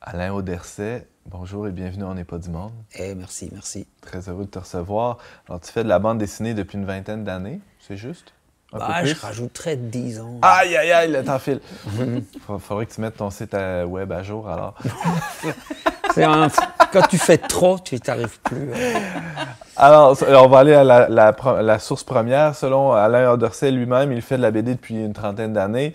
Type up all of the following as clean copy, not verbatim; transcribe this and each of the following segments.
Alain Auderset, bonjour et bienvenue On n'est pas du monde. Merci, merci. Très heureux de te recevoir. Alors, tu fais de la bande dessinée depuis une vingtaine d'années, c'est juste? Un peu plus? Je rajouterais 10 ans. Aïe, aïe, aïe, le temps file. Faudrait que tu mettes ton site web à jour, alors. Quand tu fais trop, tu n'y arrives plus. Alors, on va aller à la source première. Selon Alain Auderset lui-même, il fait de la BD depuis une trentaine d'années.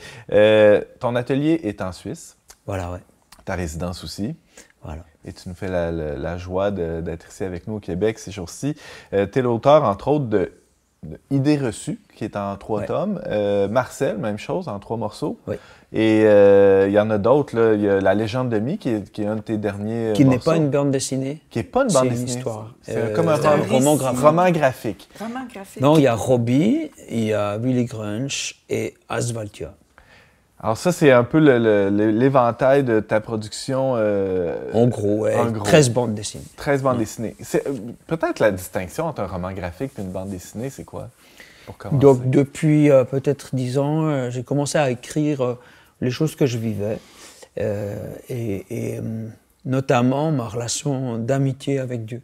Ton atelier est en Suisse. Voilà, ouais. Ta résidence aussi. Voilà. Et tu nous fais la joie d'être ici avec nous au Québec ces jours-ci. Tu es l'auteur, entre autres, de Idées reçues, qui est en 3 tomes. Marcel, même chose, en 3 morceaux. Oui. Et il y en a d'autres. Là. Il y a La légende de Mi, qui est un de tes derniers Qui n'est morceaux. pas une bande dessinée. Qui n'est pas une bande dessinée. C'est une histoire. C'est comme un roman graphique. Roman graphique. Roman graphique. Non, il y a Robbie, il y a Willy Grunch et Asvaltia. Alors ça, c'est un peu l'éventail de ta production. En gros, ouais, en gros. 13 bandes dessinées. 13 bandes dessinées. Peut-être la distinction entre un roman graphique et une bande dessinée, c'est quoi? Pour commencer. Donc, depuis peut-être 10 ans, j'ai commencé à écrire les choses que je vivais. Et notamment ma relation d'amitié avec Dieu.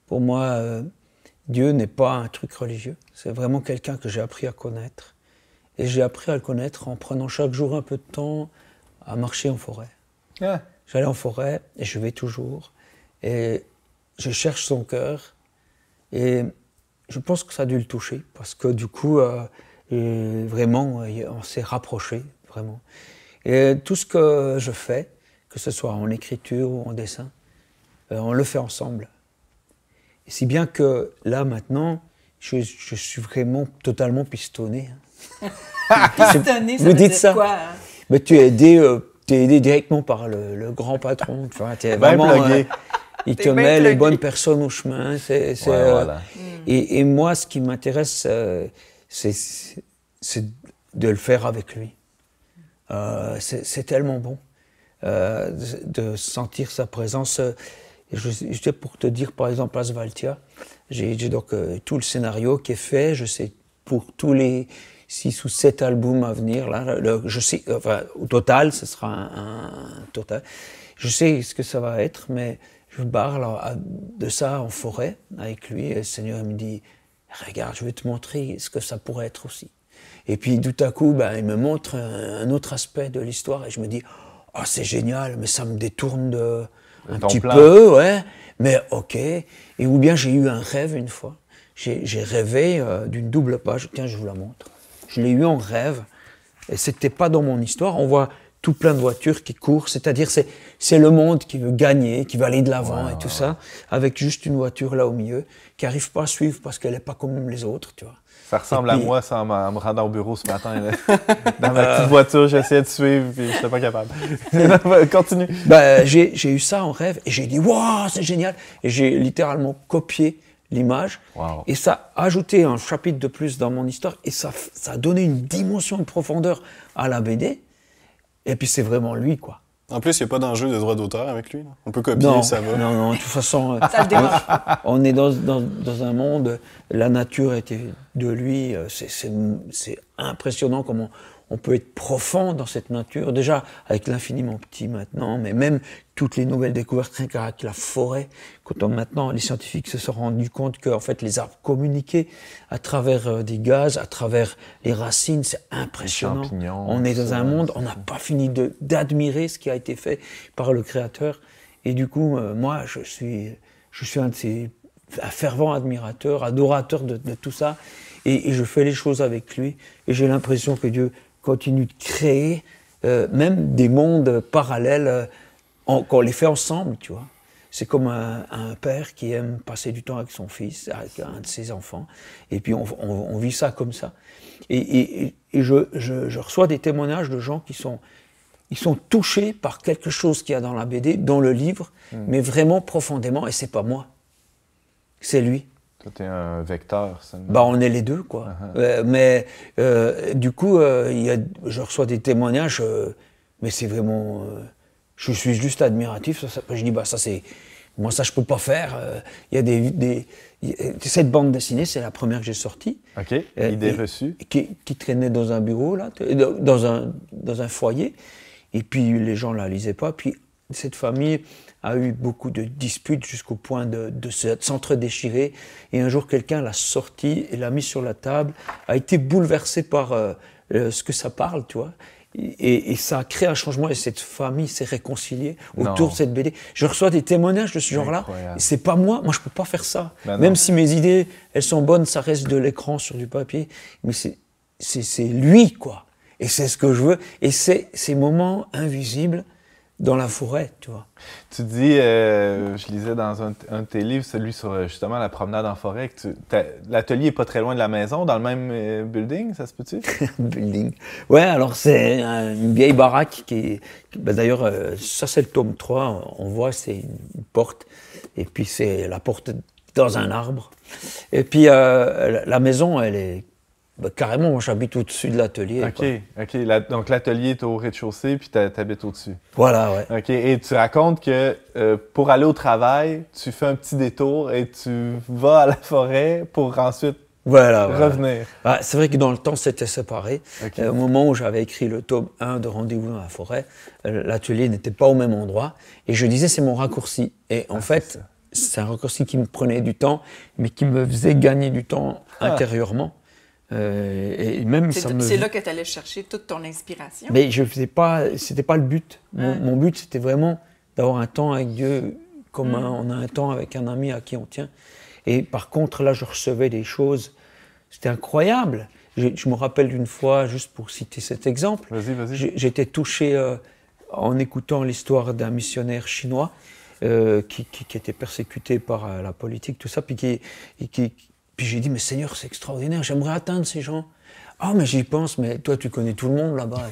Pour moi, Dieu n'est pas un truc religieux. C'est vraiment quelqu'un que j'ai appris à connaître. Et j'ai appris à le connaître en prenant chaque jour un peu de temps à marcher en forêt. Ah. J'allais en forêt, et je vais toujours, et je cherche son cœur, et je pense que ça a dû le toucher, parce que du coup, vraiment, on s'est rapprochés, vraiment. Et tout ce que je fais, que ce soit en écriture ou en dessin, on le fait ensemble. Et si bien que là, maintenant, je suis vraiment totalement pistonné. Pistonné, ça vous veut dites dire ça? quoi? Mais tu es aidé directement par le grand patron. Tu vois, t'es vraiment, il te met les bonnes personnes au chemin. Voilà. Et moi, ce qui m'intéresse, c'est de le faire avec lui. C'est tellement bon de sentir sa présence. Juste pour te dire, par exemple, Asvaltia, j'ai donc tout le scénario qui est fait. Je sais pour tous les 6 ou 7 albums à venir, là, je sais, enfin, au total, ce sera un total. Je sais ce que ça va être, mais je parle de ça en forêt avec lui, et le Seigneur me dit, regarde, je vais te montrer ce que ça pourrait être aussi. Et puis, tout à coup, il me montre un autre aspect de l'histoire, et je me dis, oh, c'est génial, mais ça me détourne un petit peu, ouais, mais ok. Et ou bien j'ai eu un rêve une fois. J'ai rêvé d'une double page, tiens, je vous la montre. Je l'ai eu en rêve, et c'était pas dans mon histoire. On voit tout plein de voitures qui courent, c'est-à-dire c'est le monde qui veut gagner, qui veut aller de l'avant et tout ça, avec juste une voiture là au milieu, qui n'arrive pas à suivre parce qu'elle n'est pas comme les autres, tu vois. Ça ressemble à moi, ça, en me rendant au bureau ce matin. Là. Dans ma petite voiture, j'essayais de suivre, puis je n'étais pas capable. Continue. J'ai eu ça en rêve, et j'ai dit « Waouh, c'est génial !» Et j'ai littéralement copié l'image, et ça a ajouté un chapitre de plus dans mon histoire, et ça a donné une dimension, une profondeur à la BD, et puis c'est vraiment lui, quoi. En plus, il n'y a pas d'enjeu de droit d'auteur avec lui. Là. On peut copier, ça va. Non, de toute façon, ça le dérange. On est dans un monde, la nature était de lui, c'est impressionnant comment on peut être profond dans cette nature, déjà avec l'infiniment petit maintenant, mais même toutes les nouvelles découvertes, rien qu'avec la forêt, quand maintenant les scientifiques se sont rendus compte que en fait, les arbres communiquaient à travers des gaz, à travers les racines, c'est impressionnant. Les champignons, on est dans un monde, on n'a pas fini d'admirer ce qui a été fait par le Créateur. Et du coup, moi, je suis un de ces fervents admirateurs, adorateur de tout ça, et je fais les choses avec lui, et j'ai l'impression que Dieu continue de créer même des mondes parallèles qu'on les fait ensemble, tu vois. C'est comme un père qui aime passer du temps avec son fils, avec un de ses enfants, et puis on vit ça comme ça. Et je reçois des témoignages de gens qui sont touchés par quelque chose qu'il y a dans la BD, dans le livre, mais vraiment profondément, et c'est pas moi, c'est lui. Toi, t'es un vecteur, ça. On est les deux, quoi. Mais du coup, je reçois des témoignages, mais c'est vraiment... je suis juste admiratif. Je dis, ça c'est... Moi, ça, je peux pas faire. Il y a cette bande dessinée, c'est la première que j'ai sortie. OK, idée reçue. Qui traînait dans un bureau, là, dans un foyer. Et puis, les gens la lisaient pas. Puis, cette famille a eu beaucoup de disputes jusqu'au point de s'entre-déchirer. Et un jour, quelqu'un l'a sorti et l'a mis sur la table, a été bouleversé par ce que ça parle, tu vois. Et ça a créé un changement et cette famille s'est réconciliée autour de cette BD. Je reçois des témoignages de ce genre-là. C'est pas moi je peux pas faire ça. Même si mes idées, elles sont bonnes, ça reste de l'écran sur du papier. Mais c'est lui, quoi. Et c'est ce que je veux. Et c'est ces moments invisibles dans la forêt, tu vois. Tu dis, je lisais dans un de tes livres, celui sur justement la promenade en forêt, que l'atelier est pas très loin de la maison, dans le même building, ça se peut-tu? Building. Ouais, alors c'est une vieille baraque qui d'ailleurs, ça c'est le tome 3, on voit, c'est une porte, et puis c'est la porte dans un arbre. Et puis la maison, elle est carrément, moi j'habite au-dessus de l'atelier. OK. Donc l'atelier est au rez-de-chaussée, puis t'habites au-dessus. Voilà, ouais. OK. Et tu racontes que pour aller au travail, tu fais un petit détour et tu vas à la forêt pour ensuite revenir. Ah, c'est vrai que dans le temps, c'était séparé. Au moment où j'avais écrit le tome 1 de Rendez-vous dans la forêt, l'atelier n'était pas au même endroit. Et je disais, c'est mon raccourci. Et en fait, c'est un raccourci qui me prenait du temps, mais qui me faisait gagner du temps intérieurement. Et même c'est là que tu allais chercher toute ton inspiration. Mais je faisais pas, c'était pas le but. Mon but, c'était vraiment d'avoir un temps avec Dieu comme on a un temps avec un ami à qui on tient. Et par contre, là, je recevais des choses, c'était incroyable. Je me rappelle d'une fois, juste pour citer cet exemple, j'étais touché en écoutant l'histoire d'un missionnaire chinois qui était persécuté par la politique, tout ça, puis puis j'ai dit, mais Seigneur, c'est extraordinaire, j'aimerais atteindre ces gens. Ah, mais j'y pense, mais toi, tu connais tout le monde là-bas.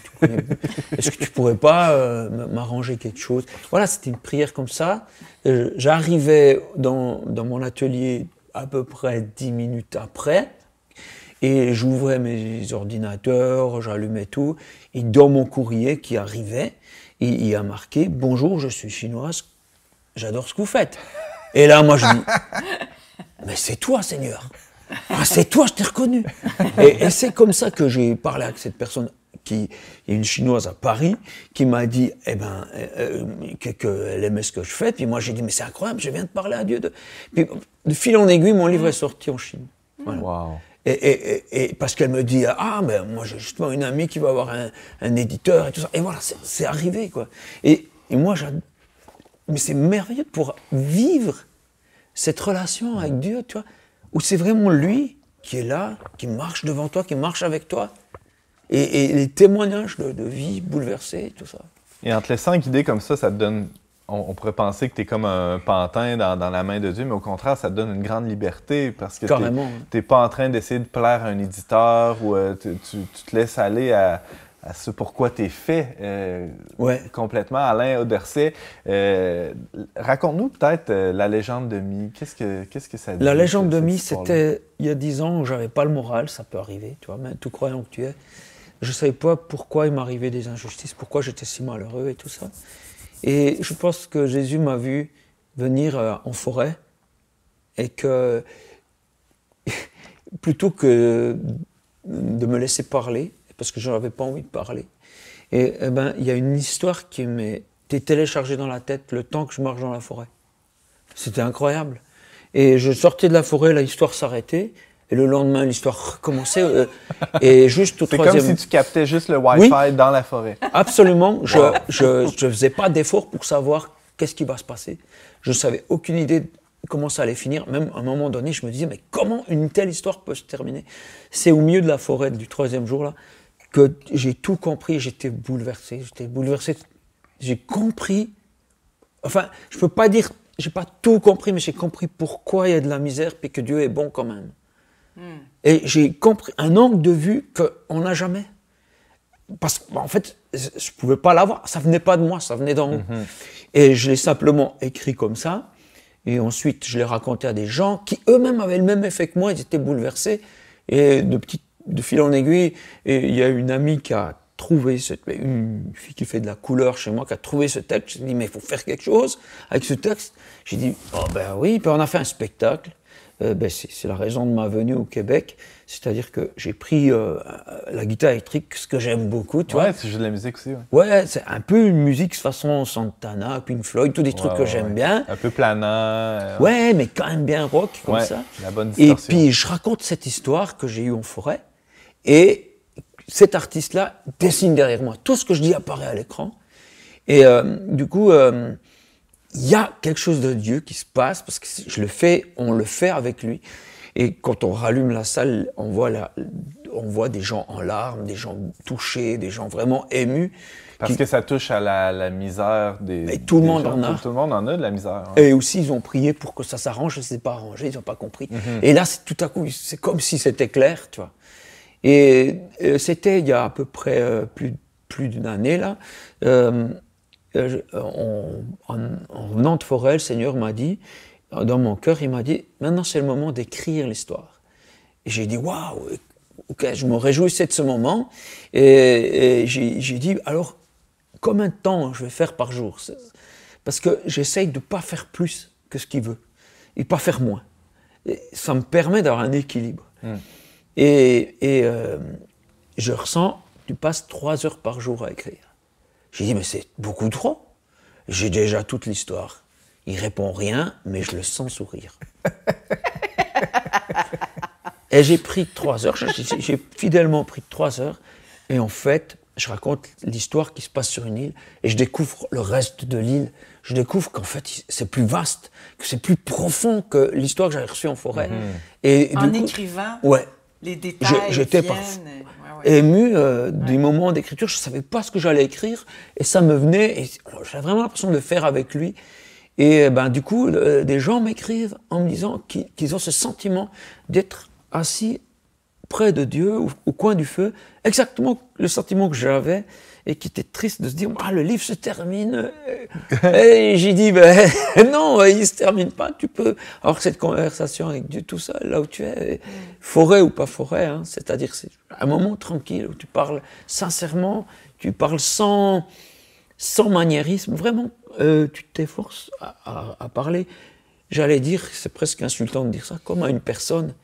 Est-ce que tu pourrais pas m'arranger quelque chose? Voilà, c'était une prière comme ça. J'arrivais dans mon atelier à peu près 10 minutes après, et j'ouvrais mes ordinateurs, j'allumais tout, et dans mon courrier qui arrivait, il y a marqué « Bonjour, je suis chinoise, j'adore ce que vous faites. » Et là, moi, je dis... Mais c'est toi, Seigneur. Ah, c'est toi, je t'ai reconnu. Et c'est comme ça que j'ai parlé avec cette personne qui est une Chinoise à Paris, qui m'a dit qu'elle aimait ce que je fais. Puis moi, j'ai dit, mais c'est incroyable, je viens de parler à Dieu. Puis, de fil en aiguille, mon livre est sorti en Chine. Voilà. Wow. Et parce qu'elle me dit, ah, ben moi, j'ai justement une amie qui va avoir un éditeur et tout ça. Et voilà, c'est arrivé, quoi. Et moi, mais c'est merveilleux pour vivre cette relation avec Dieu, tu vois, où c'est vraiment lui qui est là, qui marche devant toi, qui marche avec toi, et les témoignages de vie bouleversés, tout ça. Et en te laissant guider comme ça te donne, on pourrait penser que tu es comme un pantin dans la main de Dieu, mais au contraire, ça te donne une grande liberté, parce que tu n'es pas en train d'essayer de plaire à un éditeur, ou tu te laisses aller à ce pourquoi tu es fait complètement. Alain Auderset, raconte-nous peut-être la légende de Mie. Qu'est-ce que ça dit? La légende de Mie, c'était il y a 10 ans où j'avais pas le moral, ça peut arriver, tu vois, même tout croyant que tu es. Je savais pas pourquoi il m'arrivait des injustices, pourquoi j'étais si malheureux et tout ça. Et je pense que Jésus m'a vu venir en forêt et que plutôt que de me laisser parler, parce que je n'avais pas envie de parler. Et il y a une histoire qui m'était téléchargée dans la tête le temps que je marche dans la forêt. C'était incroyable. Et je sortais de la forêt, l'histoire s'arrêtait, et le lendemain, l'histoire recommençait. Et juste au troisième... C'est comme si tu captais juste le Wi-Fi dans la forêt. Absolument. Je faisais pas d'effort pour savoir qu'est-ce qui va se passer. Je n'avais aucune idée de comment ça allait finir. Même à un moment donné, je me disais, mais comment une telle histoire peut se terminer? C'est au milieu de la forêt du 3e jour, là, que j'ai tout compris, j'étais bouleversé. J'ai compris, enfin, je peux pas dire, j'ai pas tout compris, mais j'ai compris pourquoi il y a de la misère, puis que Dieu est bon quand même. Et j'ai compris un angle de vue qu'on n'a jamais. Parce qu'en fait, je pouvais pas l'avoir, ça venait pas de moi, ça venait d'en haut. Et je l'ai simplement écrit comme ça, et ensuite je l'ai raconté à des gens qui eux-mêmes avaient le même effet que moi, ils étaient bouleversés, et de fil en aiguille, et il y a une amie qui a trouvé, une fille qui fait de la couleur chez moi, qui a trouvé ce texte. J'ai dit, mais il faut faire quelque chose avec ce texte. J'ai dit, oh ben oui, puis on a fait un spectacle. c'est la raison de ma venue au Québec. C'est-à-dire que j'ai pris la guitare électrique, ce que j'aime beaucoup, tu vois. Ouais, tu joues de la musique aussi, ouais. Ouais, c'est un peu une musique façon Santana, Pink Floyd, tous des trucs que j'aime bien. Un peu planant. Ouais, mais quand même bien rock, comme ça. La bonne distorsion. Et puis, je raconte cette histoire que j'ai eue en forêt, et cet artiste-là dessine derrière moi. Tout ce que je dis apparaît à l'écran. Et du coup, il y a quelque chose de Dieu qui se passe, parce que on le fait avec lui. Et quand on rallume la salle, on voit des gens en larmes, des gens touchés, des gens vraiment émus. Parce que ça touche à la misère des Et tout le monde gens. en a. Tout le monde en a de la misère. Et aussi, ils ont prié pour que ça s'arrange, et c'est pas arrangé, ils n'ont pas compris. Et là, tout à coup, c'est comme si c'était clair, tu vois. Et c'était il y a à peu près plus d'une année, là. En venant de forêt, le Seigneur m'a dit, dans mon cœur, il m'a dit, maintenant c'est le moment d'écrire l'histoire. Et j'ai dit, waouh, ok, je me réjouissais de ce moment. Et j'ai dit, alors, combien de temps je vais faire par jour? Parce que j'essaye de ne pas faire plus que ce qu'il veut, et pas faire moins. Et ça me permet d'avoir un équilibre. Et je ressens, tu passes 3 heures par jour à écrire. J'ai dit, mais c'est beaucoup trop. J'ai déjà toute l'histoire. Il répond rien, mais je le sens sourire. Et j'ai pris 3 heures, j'ai fidèlement pris 3 heures. Et en fait, je raconte l'histoire qui se passe sur une île, et je découvre le reste de l'île. Je découvre qu'en fait, c'est plus vaste, que c'est plus profond que l'histoire que j'avais reçue en forêt. Et en écrivant, les détails j'étais ému du moment d'écriture. Je ne savais pas ce que j'allais écrire, et ça me venait, et j'avais vraiment l'impression de le faire avec lui. Et du coup, des gens m'écrivent en me disant qu'ils ont ce sentiment d'être assis près de Dieu, au coin du feu, exactement le sentiment que j'avais, et qui était triste de se dire, le livre se termine. Et j'ai dit, non, il ne se termine pas, tu peux avoir cette conversation avec Dieu tout seul, là où tu es, forêt ou pas forêt, hein, c'est-à-dire c'est un moment tranquille où tu parles sincèrement, tu parles sans maniérisme, vraiment, tu t'efforces à parler. J'allais dire, c'est presque insultant de dire ça, comme à une personne.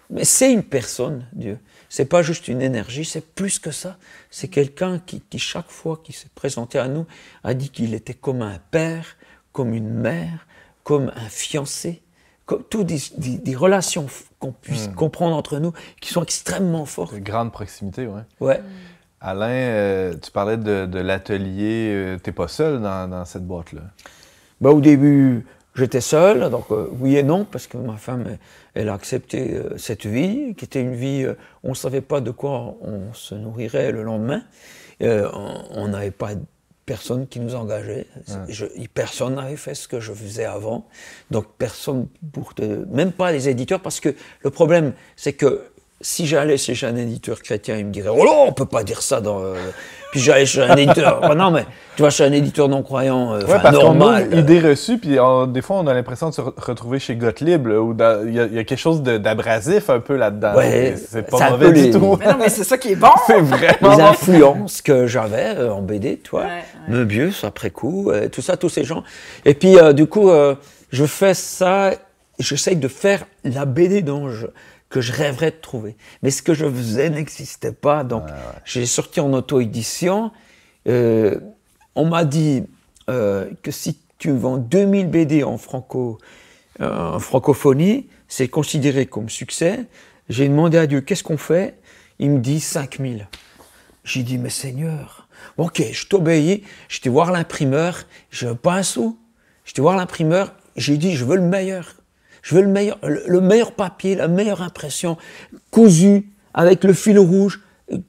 Mais c'est une personne, Dieu. C'est pas juste une énergie, c'est plus que ça. C'est quelqu'un qui chaque fois qu'il s'est présenté à nous, a dit qu'il était comme un père, comme une mère, comme un fiancé, comme toutes des relations qu'on puisse comprendre entre nous, qui sont extrêmement fortes. De grande proximité, oui. Ouais. Alain, tu parlais de l'atelier. T'es pas seul dans cette boîte-là? Au début, j'étais seul, donc oui et non, parce que ma femme, elle a accepté cette vie, qui était une vie, on ne savait pas de quoi on se nourrirait le lendemain. On n'avait pas personne qui nous engageait. Personne n'avait fait ce que je faisais avant. Donc personne, même pas les éditeurs, parce que le problème, c'est que si j'allais chez un éditeur chrétien, il me dirait « Oh là, on ne peut pas dire ça dans... » Puis j'allais chez un éditeur... non, mais tu vois, chez un éditeur non-croyant, normal... Qu'on a idée reçue, puis des fois, on a l'impression de se retrouver chez Gottlieb, là, où il y a quelque chose d'abrasif un peu là-dedans. Ouais, c'est pas mauvais du tout. Mais non, mais c'est ça qui est bon! C'est vraiment les influences que j'avais en BD, tu vois, Möbius, après coup, tout ça, tous ces gens. Et puis, du coup, je fais ça, j'essaye de faire la BD que je rêverais de trouver. Mais ce que je faisais n'existait pas, donc j'ai sorti en auto-édition. On m'a dit que si tu vends 2000 BD en francophonie, c'est considéré comme succès. J'ai demandé à Dieu, qu'est-ce qu'on fait? Il me dit 5000. J'ai dit, mais Seigneur, ok, je t'obéis. J'étais voir l'imprimeur, je veux pas un sou. J'étais voir l'imprimeur, j'ai dit, je veux le meilleur. Je veux le meilleur papier, la meilleure impression, cousu, avec le fil rouge,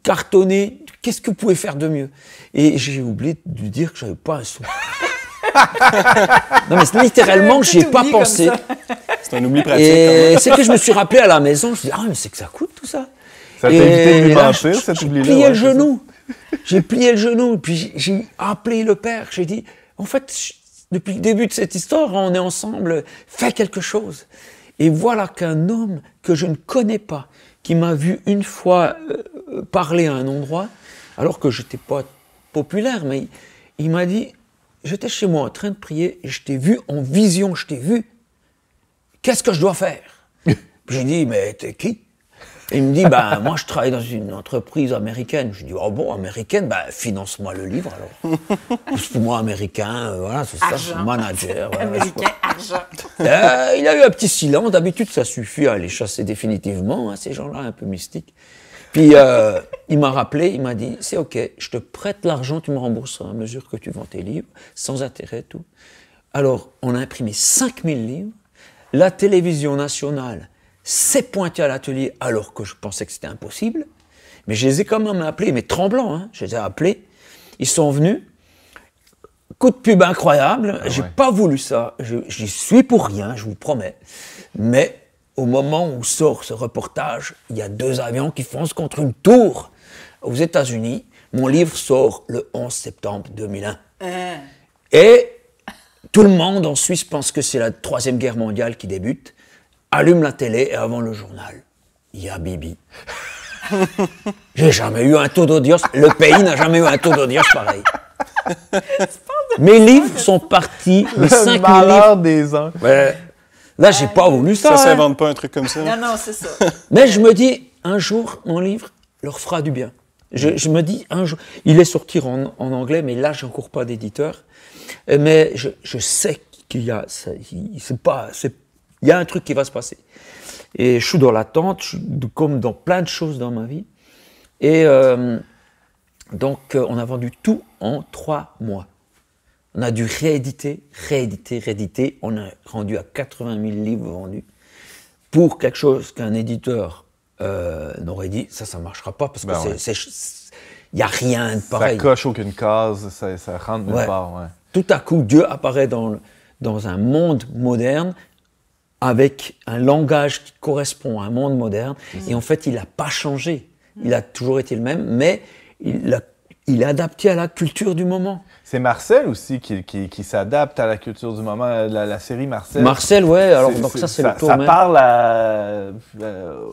cartonné. Qu'est-ce que vous pouvez faire de mieux? Et j'ai oublié de lui dire que je n'avais pas un sou. Non, mais littéralement, je n'y ai pas pensé. C'est un oubli pratique. Et c'est que je me suis rappelé à la maison, je me suis dit, mais c'est que ça coûte tout ça. Ça t'a évité de lui mentir, cet oubli-là. J'ai plié le genou. J'ai plié le genou, puis j'ai appelé le père. J'ai dit, en fait... Depuis le début de cette histoire, on est ensemble, fais quelque chose. Et voilà qu'un homme que je ne connais pas, qui m'a vu une fois parler à un endroit, alors que je n'étais pas populaire, mais il m'a dit, j'étais chez moi en train de prier, et je t'ai vu en vision, je t'ai vu. Qu'est-ce que je dois faire? J'ai dit, mais t'es qui? Et il me dit, ben, moi, je travaille dans une entreprise américaine. Je dis, oh bon, américaine, ben, finance-moi le livre, alors. Pour moi, américain, voilà, c'est ça, manager. Voilà, américain, argent. Il a eu un petit silence. D'habitude, ça suffit à les chasser définitivement, hein, ces gens-là, un peu mystiques. Puis, il m'a rappelé, il m'a dit, c'est OK, je te prête l'argent, tu me rembourses à mesure que tu vends tes livres, sans intérêt, tout. Alors, on a imprimé 5000 livres. La télévision nationale s'est pointée à l'atelier alors que je pensais que c'était impossible. Mais je les ai quand même appelés, mais tremblants, hein, je les ai appelés. Ils sont venus. Coup de pub incroyable. J'ai pas voulu ça. J'y suis pour rien, je vous promets. Mais au moment où sort ce reportage, il y a 2 avions qui foncent contre une tour aux États-Unis. Mon livre sort le 11 septembre 2001. Et tout le monde en Suisse pense que c'est la 3e guerre mondiale qui débute. Allume la télé et avant le journal, il y a Bibi. J'ai jamais eu un taux d'audience. Le pays n'a jamais eu un taux d'audience pareil. Mes livres sont partis. Les 5 livres des uns. Ouais. Là, j'ai pas voulu ça. Ça s'invente pas un truc comme ça. Non, c'est ça. Mais je me dis, un jour, mon livre leur fera du bien. Je me dis, un jour, il est sorti en anglais, mais là, j'ai encore pas d'éditeur. Mais je sais qu'il y a, il y a un truc qui va se passer. Et je suis dans l'attente, comme dans plein de choses dans ma vie. Et donc, on a vendu tout en 3 mois. On a dû rééditer. On a rendu à 80 000 livres vendus. Pour quelque chose qu'un éditeur n'aurait dit, ça marchera pas, parce que il n'y a rien de pareil. Ça coche aucune case, ça rentre nulle part. Ouais. Tout à coup, Dieu apparaît dans un monde moderne, avec un langage qui correspond à un monde moderne. Et en fait, il n'a pas changé. Il a toujours été le même, mais il est adapté à la culture du moment. C'est Marcel aussi qui s'adapte à la culture du moment, la série Marcel. Marcel, ouais, alors donc ça c'est le tour. Ça parle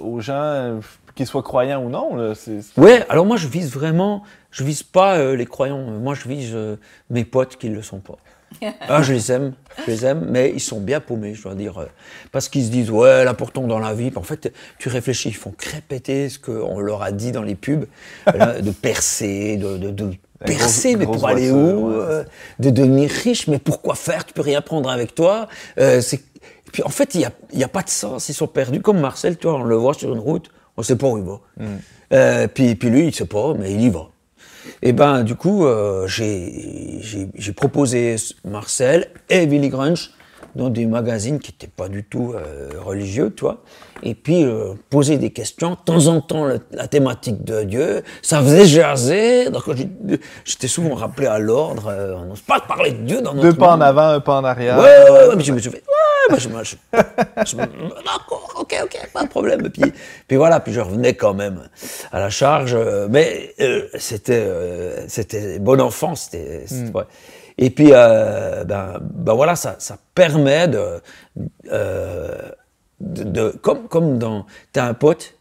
aux gens, qu'ils soient croyants ou non. Là. Ouais, alors moi je vise pas les croyants, moi je vise mes potes qui ne le sont pas. Je les aime, mais ils sont bien paumés, je dois dire. Parce qu'ils se disent, ouais, l'important dans la vie. En fait, tu réfléchis, ils font répéter ce qu'on leur a dit dans les pubs, de percer, de percer, mais pour aller où de devenir riche, mais pourquoi faire? Tu peux rien prendre avec toi. Puis en fait, il n'y a pas de sens, ils sont perdus. Comme Marcel, tu vois, on le voit sur une route, on ne sait pas où il va. Puis lui, il ne sait pas, mais il y va. Et ben du coup, j'ai proposé Marcel et Willy Grunch dans des magazines qui n'étaient pas du tout religieux, tu vois. Et puis poser des questions, de temps en temps la thématique de Dieu, ça faisait jaser. Donc j'étais souvent rappelé à l'ordre. On n'ose pas parler de Dieu dans notre monde. 2 pas en avant, 1 pas en arrière. Ouais, mais je me suis fait. D'accord, ok, pas de problème. Puis voilà, puis je revenais quand même à la charge, mais c'était bon enfant, ouais. Et puis, voilà, ça permet comme dans, t'as un pote,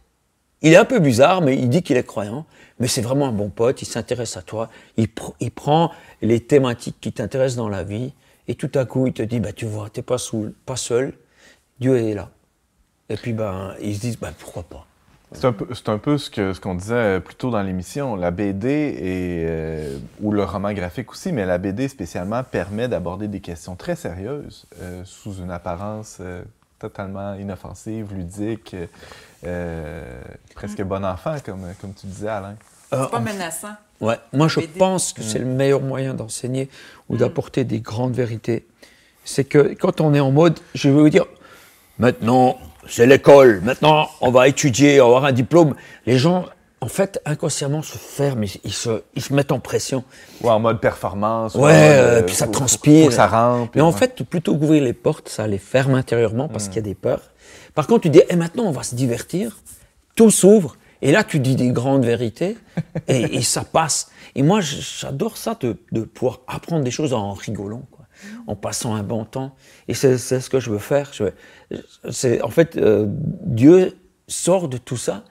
il est un peu bizarre, mais il dit qu'il est croyant, mais c'est vraiment un bon pote, il s'intéresse à toi, il prend les thématiques qui t'intéressent dans la vie, et tout à coup, il te dit, tu vois, t'es pas seul, Dieu est là. Et puis, ils se disent, pourquoi pas. C'est un peu ce qu'on disait plus tôt dans l'émission. La BD, ou le roman graphique aussi, mais la BD spécialement permet d'aborder des questions très sérieuses sous une apparence totalement inoffensive, ludique, presque bon enfant, comme tu disais, Alain. C'est pas menaçant. Ouais. Moi, je pense que c'est le meilleur moyen d'enseigner ou d'apporter des grandes vérités. C'est que quand on est en mode, je vais vous dire, maintenant, c'est l'école, maintenant, on va étudier, on va avoir un diplôme. Les gens, en fait, inconsciemment se ferment, ils se mettent en pression. Ou en mode performance. Puis ça transpire. Faut que ça rentre. Mais en fait, plutôt qu'ouvrir les portes, ça les ferme intérieurement parce qu'il y a des peurs. Par contre, tu dis, maintenant, on va se divertir, tout s'ouvre. Et là, tu dis des grandes vérités et ça passe. Et moi, j'adore ça, de pouvoir apprendre des choses en rigolant, quoi, en passant un bon temps. Et c'est ce que je veux faire. En fait, Dieu sort de tout ça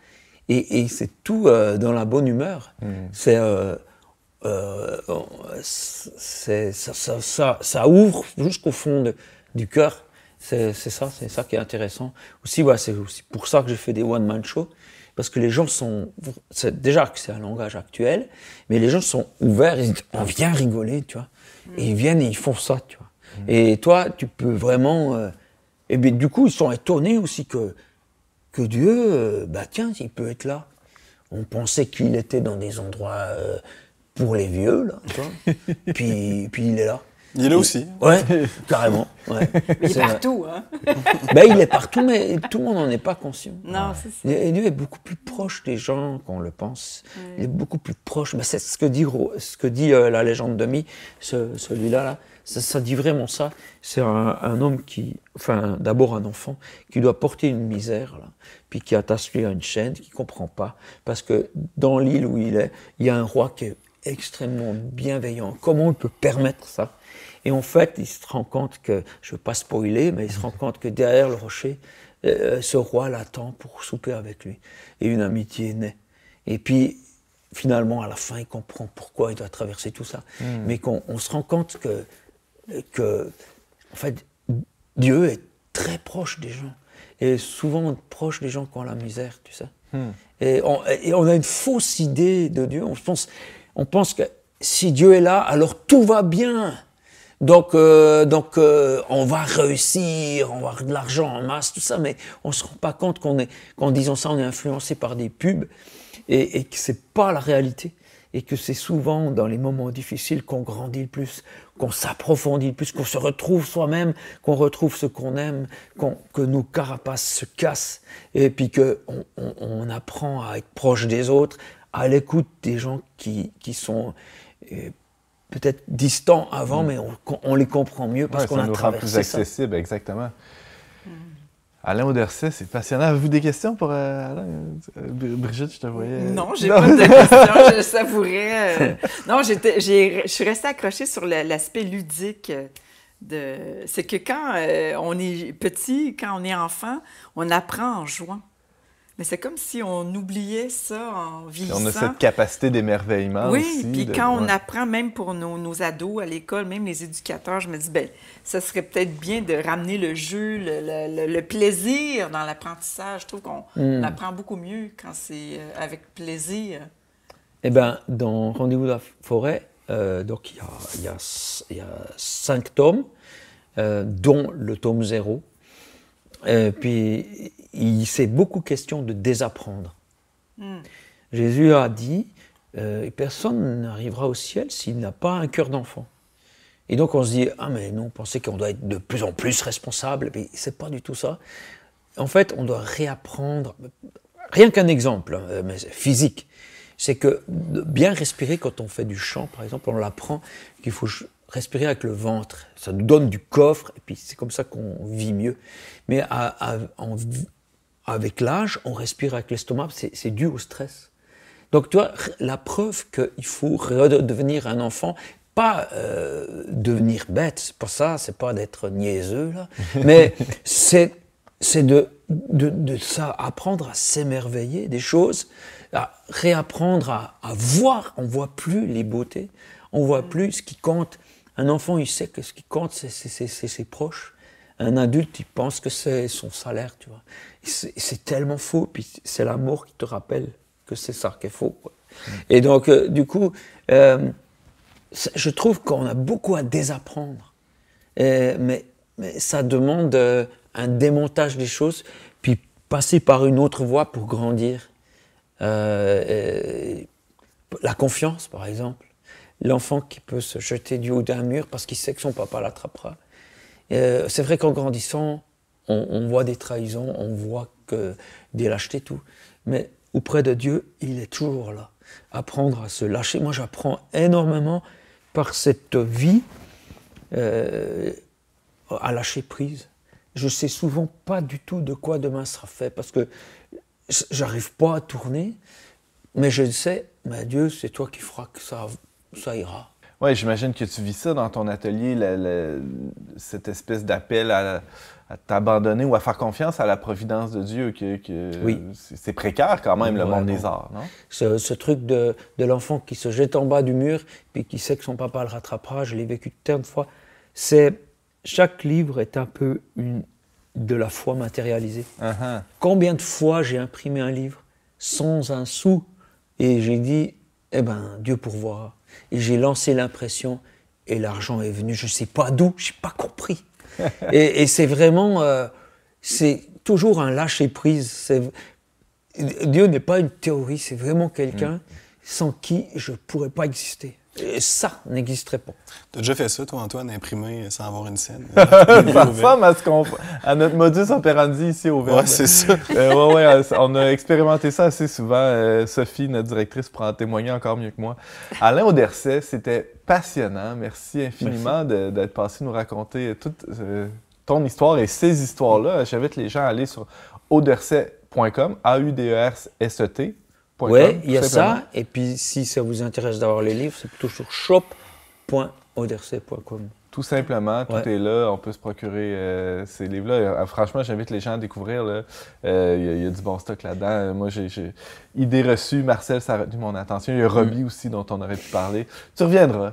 et c'est tout dans la bonne humeur. Ça ouvre jusqu'au fond du cœur. C'est ça qui est intéressant. Aussi, ouais, c'est aussi pour ça que j'ai fait des one-man shows, parce que les gens sont... Déjà que c'est un langage actuel, mais les gens sont ouverts, ils disent, on vient rigoler, tu vois. Et ils viennent et ils font ça, tu vois. Et toi, tu peux vraiment... et bien, du coup, ils sont étonnés aussi que Dieu, tiens, il peut être là. On pensait qu'il était dans des endroits pour les vieux, là, tu vois. puis il est là. Il est là aussi. Ouais, carrément. Ouais. Mais il est partout, hein? Il est partout, mais tout le monde n'en est pas conscient. Non, c'est ça. Et Dieu est beaucoup plus proche des gens qu'on le pense. Il est beaucoup plus proche. C'est ce que dit la légende de Mi, celui-là, là. Ça dit vraiment ça. C'est un homme d'abord un enfant, qui doit porter une misère, là, puis qui est attaché à une chaîne, qui ne comprend pas. Parce que dans l'île où il y a un roi qui est extrêmement bienveillant. Comment il peut permettre ça? Et en fait, il se rend compte que, je ne veux pas spoiler, mais il se rend compte que derrière le rocher, ce roi l'attend pour souper avec lui. Et une amitié naît. Et puis, finalement, à la fin, il comprend pourquoi il doit traverser tout ça. Mais on se rend compte que, en fait, Dieu est très proche des gens. Et souvent proche des gens qui ont la misère, tu sais. Et on a une fausse idée de Dieu. On pense que si Dieu est là, alors tout va bien. Donc, on va réussir, on va avoir de l'argent en masse, tout ça, mais on ne se rend pas compte qu'en disant ça, on est influencé par des pubs et que ce n'est pas la réalité. Et que c'est souvent dans les moments difficiles qu'on grandit le plus, qu'on s'approfondit le plus, qu'on se retrouve soi-même, qu'on retrouve ce qu'on aime, que nos carapaces se cassent, et puis qu'on apprend à être proche des autres, à l'écoute des gens qui sont... peut-être distants avant, mais on les comprend mieux parce qu'on a traversé ça. Ça nous rend plus accessible, exactement. Alain Auderset, c'est passionnant. Avez-vous des questions pour Alain? Brigitte, je te voyais... Non, j'ai pas de questions, je savourais. Non, je suis restée accrochée sur l'aspect ludique. C'est que quand on est petit, quand on est enfant, on apprend en jouant. Mais c'est comme si on oubliait ça en vieillissant. On a cette capacité d'émerveillement aussi. Oui, puis quand on apprend, même pour nos ados à l'école, même les éducateurs, je me dis, ça serait peut-être bien de ramener le jeu, le plaisir dans l'apprentissage. Je trouve qu'on apprend beaucoup mieux quand c'est avec plaisir. Eh bien, dans Rendez-vous de la forêt, donc il y a 5 tomes, dont le tome 0. Puis, c'est beaucoup question de désapprendre. Jésus a dit, personne n'arrivera au ciel s'il n'a pas un cœur d'enfant. Et donc on se dit, mais non, on pensait qu'on doit être de plus en plus responsable, mais c'est pas du tout ça. En fait, on doit réapprendre, rien qu'un exemple, mais physique, c'est que bien respirer quand on fait du chant, par exemple, on l'apprend qu'il faut respirer avec le ventre, ça nous donne du coffre, et puis c'est comme ça qu'on vit mieux. Mais avec l'âge, on respire avec l'estomac, c'est dû au stress. Donc tu vois, la preuve qu'il faut redevenir un enfant, pas devenir bête, c'est pas ça, c'est pas d'être niaiseux, là, mais c'est de ça, apprendre à s'émerveiller des choses, à réapprendre à voir, on voit plus les beautés, on voit plus ce qui compte. Un enfant, il sait que ce qui compte, c'est ses proches. Un adulte, il pense que c'est son salaire, tu vois. C'est tellement faux, puis c'est l'amour qui te rappelle que c'est ça qui est faux, quoi. Et donc, du coup, je trouve qu'on a beaucoup à désapprendre. Mais ça demande un démontage des choses, puis passer par une autre voie pour grandir. La confiance, par exemple. L'enfant qui peut se jeter du haut d'un mur parce qu'il sait que son papa l'attrapera. C'est vrai qu'en grandissant, on voit des trahisons, on voit des lâchetés, tout. Mais auprès de Dieu, il est toujours là. Apprendre à se lâcher. Moi, j'apprends énormément par cette vie à lâcher prise. Je ne sais souvent pas du tout de quoi demain sera fait parce que j'arrive pas à tourner, mais je sais, mais Dieu, c'est toi qui feras que ça ira. Oui, j'imagine que tu vis ça dans ton atelier, cette espèce d'appel à t'abandonner ou à faire confiance à la providence de Dieu. Oui. C'est précaire quand même, le monde des arts, non? Ce truc de l'enfant qui se jette en bas du mur puis qui sait que son papa le rattrapera, je l'ai vécu tant de fois. C'est chaque livre est un peu de la foi matérialisée. Combien de fois j'ai imprimé un livre sans un sou et j'ai dit, eh ben, Dieu pourvoira. Et j'ai lancé l'impression et l'argent est venu, je ne sais pas d'où, je n'ai pas compris. et c'est vraiment, c'est toujours un lâcher-prise. Dieu n'est pas une théorie, c'est vraiment quelqu'un sans qui je ne pourrais pas exister. Et ça n'existerait pas. Tu as déjà fait ça, toi, Antoine, imprimer sans avoir une scène? Ça ressemble à notre modus operandi ici au Verbe. Oui, c'est ça. On a expérimenté ça assez souvent. Sophie, notre directrice, pourra en témoigner encore mieux que moi. Alain Auderset, c'était passionnant. Merci infiniment d'être passé nous raconter toute ton histoire et ces histoires-là. J'invite les gens à aller sur auderset.com, AUDERSET. Oui, il y a ça. Et puis, si ça vous intéresse d'avoir les livres, c'est plutôt sur shop.auderset.com. Tout simplement, tout est là. On peut se procurer ces livres-là. Franchement, j'invite les gens à découvrir. Il y a du bon stock là-dedans. Moi, j'ai Idées reçues. Marcel, ça a retenu mon attention. Il y a Robbie aussi, dont on aurait pu parler. Tu reviendras.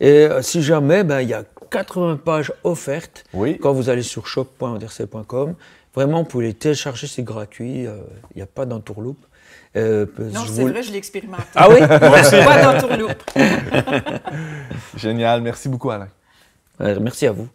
Et si jamais, il y a 80 pages offertes quand vous allez sur shop.auderset.com. Vraiment, vous pouvez les télécharger, c'est gratuit. Il n'y a pas d'entourloupe. Non, c'est vrai, je l'ai expérimenté. Ah oui? Moi aussi. Pas d'entourloupe. Génial. Merci beaucoup, Alain. Merci à vous.